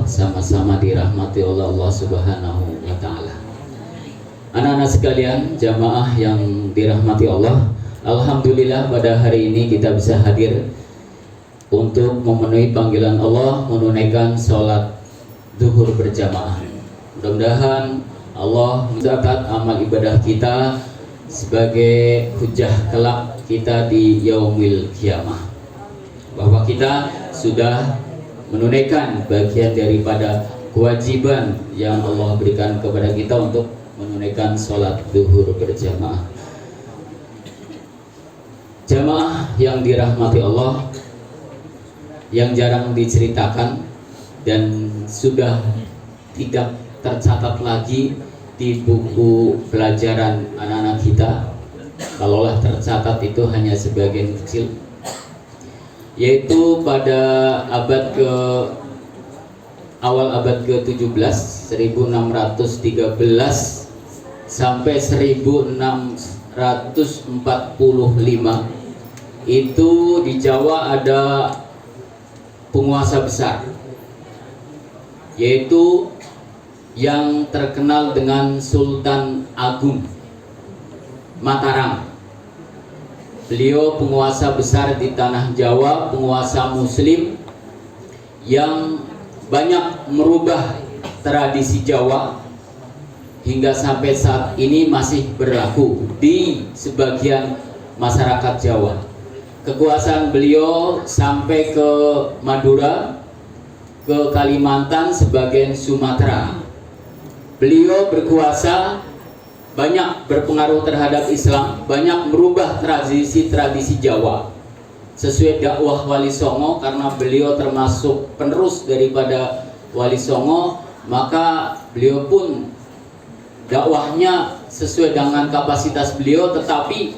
Sama-sama dirahmati oleh Allah Subhanahu wa Ta'ala. Anak-anak sekalian, jamaah yang dirahmati Allah, alhamdulillah pada hari ini kita bisa hadir untuk memenuhi panggilan Allah, menunaikan sholat zuhur berjamaah. Mudah-mudahan Allah mencatat amal ibadah kita sebagai hujah kelak kita di yaumil kiamah, bahwa kita sudah menunaikan bagian daripada kewajiban yang Allah berikan kepada kita untuk menunaikan sholat zuhur berjamaah. Jamaah yang dirahmati Allah, yang jarang diceritakan dan sudah tidak tercatat lagi di buku pelajaran anak-anak kita, kalaulah tercatat itu hanya sebagian kecil, yaitu pada awal abad ke-17 1613 sampai 1645 itu di Jawa ada penguasa besar, yaitu yang terkenal dengan Sultan Agung Mataram. Beliau penguasa besar di tanah Jawa, penguasa muslim yang banyak merubah tradisi Jawa hingga sampai saat ini masih berlaku di sebagian masyarakat Jawa. Kekuasaan beliau sampai ke Madura, ke Kalimantan, sebagian Sumatera. Beliau berkuasa, banyak berpengaruh terhadap Islam, banyak merubah tradisi-tradisi Jawa sesuai dakwah Wali Songo. Karena beliau termasuk penerus daripada Wali Songo, maka beliau pun dakwahnya sesuai dengan kapasitas beliau, tetapi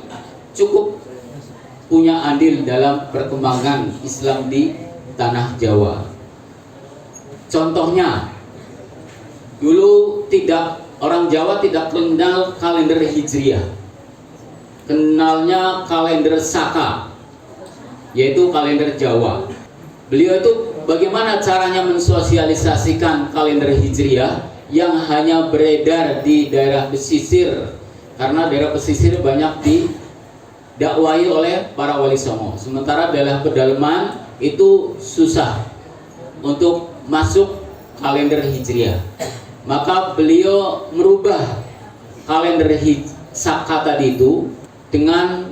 cukup punya andil dalam perkembangan Islam di tanah Jawa. Contohnya, dulu orang Jawa tidak kenal kalender Hijriah, kenalnya kalender Saka, yaitu kalender Jawa. Beliau itu bagaimana caranya mensosialisasikan kalender Hijriah yang hanya beredar di daerah pesisir, karena daerah pesisir banyak didakwahi oleh para wali songo, sementara daerah pedalaman itu susah untuk masuk kalender Hijriah. Maka beliau merubah kalender Saka tadi itu dengan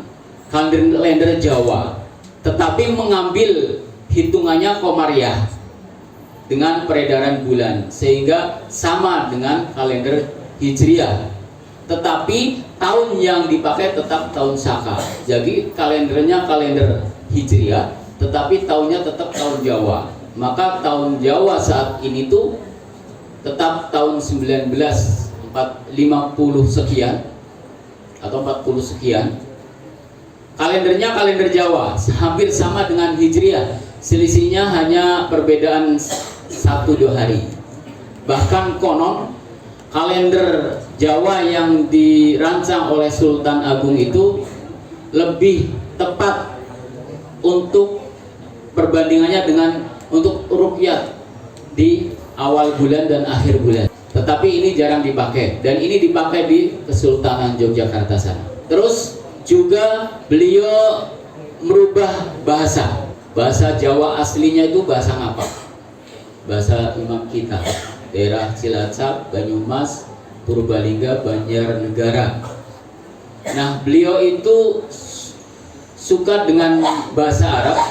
kalender Jawa, tetapi mengambil hitungannya Komariah dengan peredaran bulan, sehingga sama dengan kalender Hijriah, tetapi tahun yang dipakai tetap tahun Saka. Jadi kalendernya kalender Hijriah, tetapi tahunnya tetap tahun Jawa. Maka tahun Jawa saat ini tuh tetap tahun 1950 sekian atau 40 sekian. Kalendernya kalender Jawa, hampir sama dengan Hijriah, selisihnya hanya perbedaan 1-2 hari. Bahkan konon kalender Jawa yang dirancang oleh Sultan Agung itu lebih tepat untuk perbandingannya dengan untuk ruqyah di awal bulan dan akhir bulan. Tetapi ini jarang dipakai, dan ini dipakai di Kesultanan Yogyakarta sana. Terus juga beliau merubah bahasa Jawa aslinya itu bahasa Ngapak, bahasa imam kita, daerah Cilacap, Banyumas, Purbalingga, Banjarnegara. Nah, beliau itu suka dengan bahasa Arab.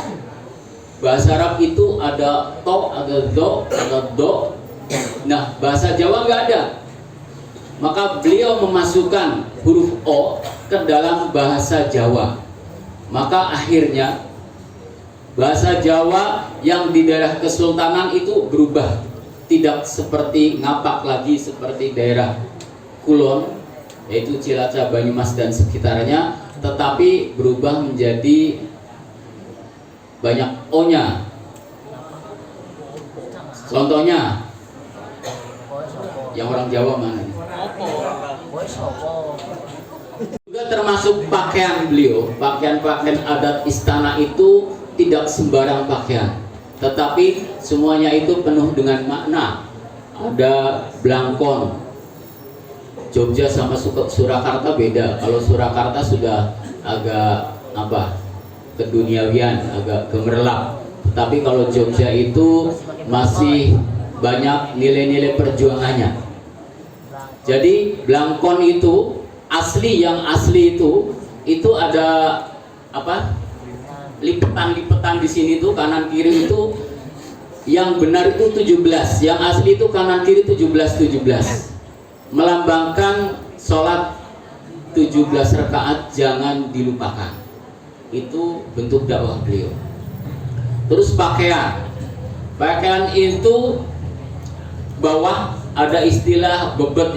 Bahasa Arab itu ada to, ada do, ada do. Nah, bahasa Jawa nggak ada. Maka beliau memasukkan huruf O ke dalam bahasa Jawa. Maka akhirnya bahasa Jawa yang di daerah Kesultanan itu berubah tidak seperti Ngapak lagi seperti daerah Kulon, yaitu Cilacap, Banyumas dan sekitarnya, tetapi berubah menjadi banyak O-nya. Contohnya, yang orang Jawa mana? Juga termasuk pakaian beliau, pakaian-pakaian adat istana itu tidak sembarang pakaian, tetapi semuanya itu penuh dengan makna. Ada blangkon. Jogja sama Surakarta beda. Kalau Surakarta sudah agak keduniawian, agak gemerlap. Tetapi kalau Jogja itu masih banyak nilai-nilai perjuangannya. Jadi blangkon itu yang asli itu ada lipetan di sini tuh kanan kiri itu, yang benar itu 17, yang asli itu kanan kiri 17 melambangkan sholat 17 rakaat jangan dilupakan. Itu bentuk dakwah beliau. Terus pakaian itu bawah ada istilah bebet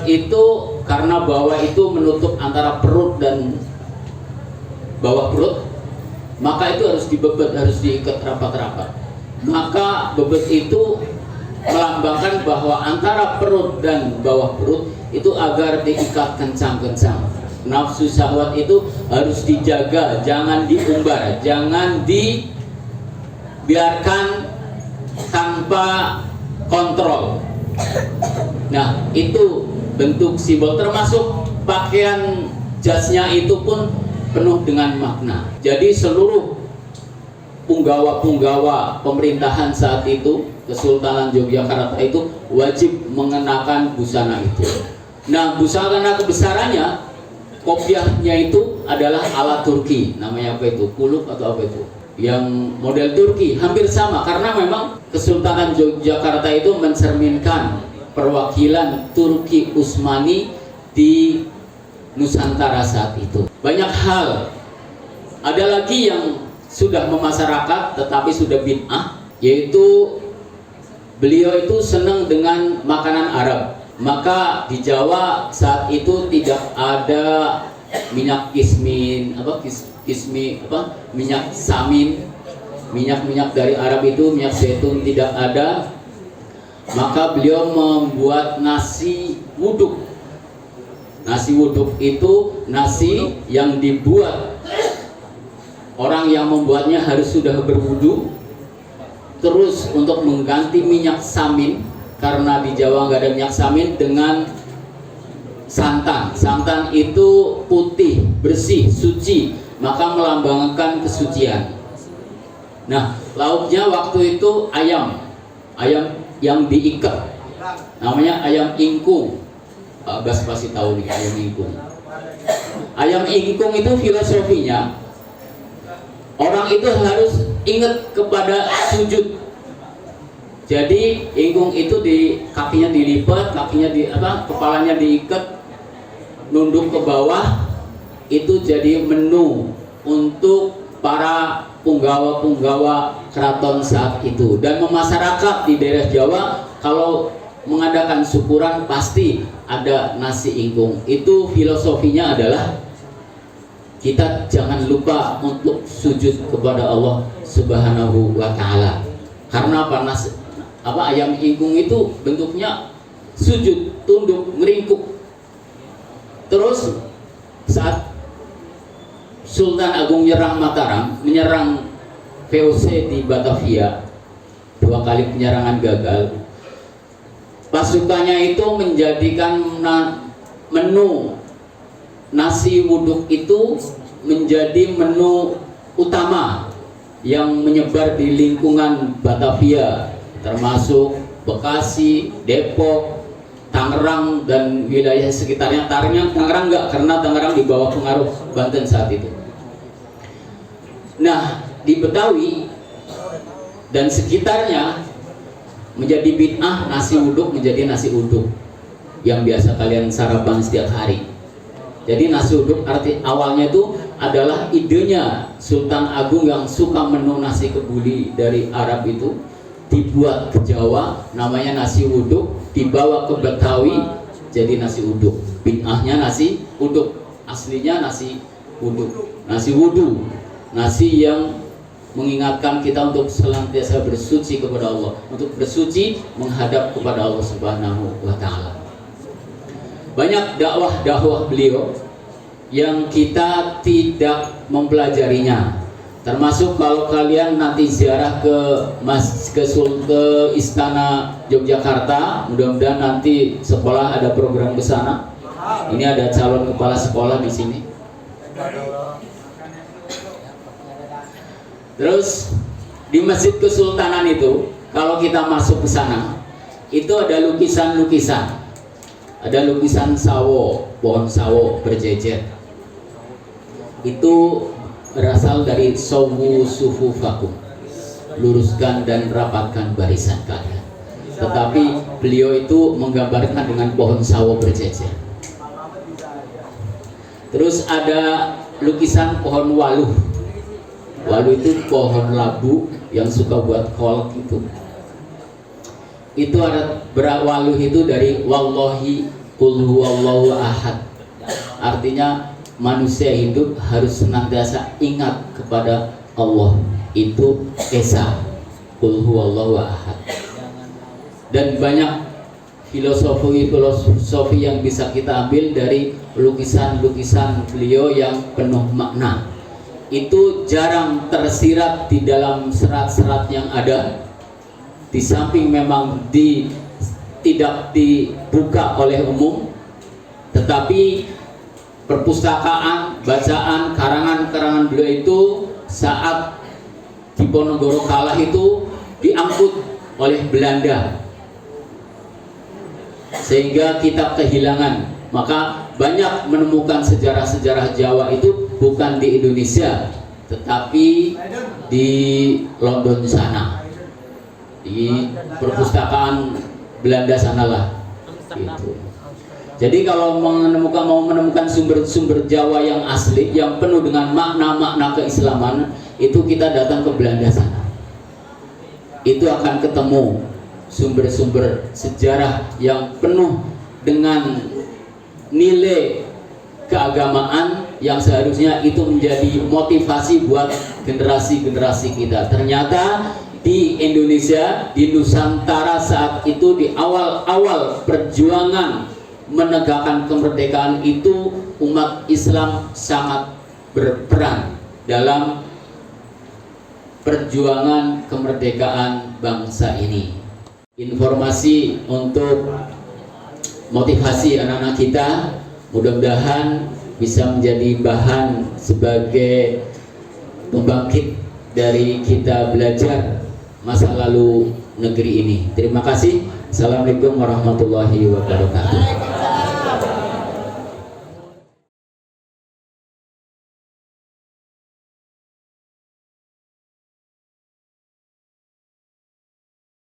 itu karena bawah itu menutup antara perut dan bawah perut, maka itu harus dibebet, harus diikat rapat-rapat. Maka bebet itu melambangkan bahwa antara perut dan bawah perut itu agar diikat kencang-kencang. Nafsu syahwat itu harus dijaga, jangan diumbar, jangan dibiarkan tanpa kontrol. Nah, itu bentuk simbol, termasuk pakaian jasnya itu pun penuh dengan makna. Jadi seluruh punggawa-punggawa pemerintahan saat itu, Kesultanan Yogyakarta itu wajib mengenakan busana itu. Nah, busana kebesarannya, kopiahnya itu adalah ala Turki. Namanya apa itu? Kuluk atau apa itu? Yang model Turki, hampir sama, karena memang Kesultanan Yogyakarta itu mencerminkan perwakilan Turki Utsmani di Nusantara saat itu. Banyak hal. Ada lagi yang sudah memasyarakat tetapi sudah bid'ah, yaitu beliau itu senang dengan makanan Arab. Maka di Jawa saat itu tidak ada minyak minyak samin, minyak dari Arab itu, minyak zaitun tidak ada. Maka beliau membuat nasi wuduk. Nasi wuduk itu nasi yang dibuat, orang yang membuatnya harus sudah berwudu. Terus untuk mengganti minyak samin, karena di Jawa nggak ada minyak samin, dengan santan. Santan itu putih, bersih, suci, maka melambangkan kesucian. Nah, lauknya waktu itu ayam yang diikat, namanya ayam ingkung. Bas pasti tahu nih ayam ingkung. Ayam ingkung itu filosofinya, orang itu harus ingat kepada sujud. Jadi ingkung itu kakinya dilipat, kepalanya diikat, nunduk ke bawah. Itu jadi menu untuk para punggawa-punggawa keraton saat itu. Dan masyarakat di daerah Jawa kalau mengadakan syukuran pasti ada nasi ingkung. Itu filosofinya adalah kita jangan lupa untuk sujud kepada Allah Subhanahu wa Ta'ala. Karena ayam ingkung itu bentuknya sujud, tunduk, ngeringkuk. Terus saat Sultan Agung Mataram menyerang VOC di Batavia, 2 kali penyerangan gagal, pasukannya itu menjadikan menu nasi wuduk itu menjadi menu utama yang menyebar di lingkungan Batavia, termasuk Bekasi, Depok, Tangerang dan wilayah sekitarnya. Tangerang enggak, karena Tangerang di bawah pengaruh Banten saat itu. Nah, di Betawi dan sekitarnya menjadi bid'ah nasi uduk menjadi nasi uduk yang biasa kalian sarapan setiap hari. Jadi nasi uduk arti awalnya itu adalah idenya Sultan Agung yang suka menu nasi kebuli dari Arab itu, dibuat ke Jawa namanya nasi uduk, dibawa ke Betawi jadi nasi uduk. Bid'ahnya nasi uduk, aslinya nasi uduk, nasi wudu, nasi yang mengingatkan kita untuk senantiasa bersuci kepada Allah, untuk bersuci menghadap kepada Allah Subhanahu wa Ta'ala. Banyak dakwah beliau yang kita tidak mempelajarinya, termasuk kalau kalian nanti ziarah ke Istana Yogyakarta, mudah-mudahan nanti sekolah ada program ke sana. Ini ada calon kepala sekolah di sini. Terus di Masjid Kesultanan itu, kalau kita masuk ke sana, itu ada lukisan-lukisan. Ada lukisan sawo, pohon sawo berjejer. Itu berasal dari sawu sufufakum, luruskan dan rapatkan barisan kalian. Tetapi beliau itu menggambarkan dengan pohon sawo berjejer. Terus ada lukisan pohon waluh. Waluh itu pohon labu yang suka buat kol gitu. Itu ada waluh itu dari wallahi qul huwallahu ahad. Artinya manusia hidup harus senantiasa ingat kepada Allah. Itu esa, qul huwallahu ahad. Dan banyak filosofi yang bisa kita ambil dari lukisan-lukisan beliau yang penuh makna. Itu jarang tersirat di dalam serat-serat yang ada. Di samping memang tidak dibuka oleh umum, tetapi perpustakaan, bacaan, karangan-karangan beliau itu saat Diponegoro kalah itu diangkut oleh Belanda, sehingga kita kehilangan. Maka banyak menemukan sejarah-sejarah Jawa itu bukan di Indonesia, tetapi di London sana, di perpustakaan Belanda sanalah gitu. Jadi kalau mau menemukan sumber-sumber Jawa yang asli, yang penuh dengan makna-makna keislaman, itu kita datang ke Belanda sana. Itu akan ketemu sumber-sumber sejarah yang penuh dengan nilai keagamaan yang seharusnya itu menjadi motivasi buat generasi-generasi kita. Ternyata di Indonesia, di Nusantara saat itu, di awal-awal perjuangan menegakkan kemerdekaan itu, umat Islam sangat berperan dalam perjuangan kemerdekaan bangsa ini. Informasi untuk motivasi anak-anak kita, mudah-mudahan bisa menjadi bahan sebagai pembangkit dari kita belajar masa lalu negeri ini. Terima kasih. Assalamualaikum warahmatullahi wabarakatuh.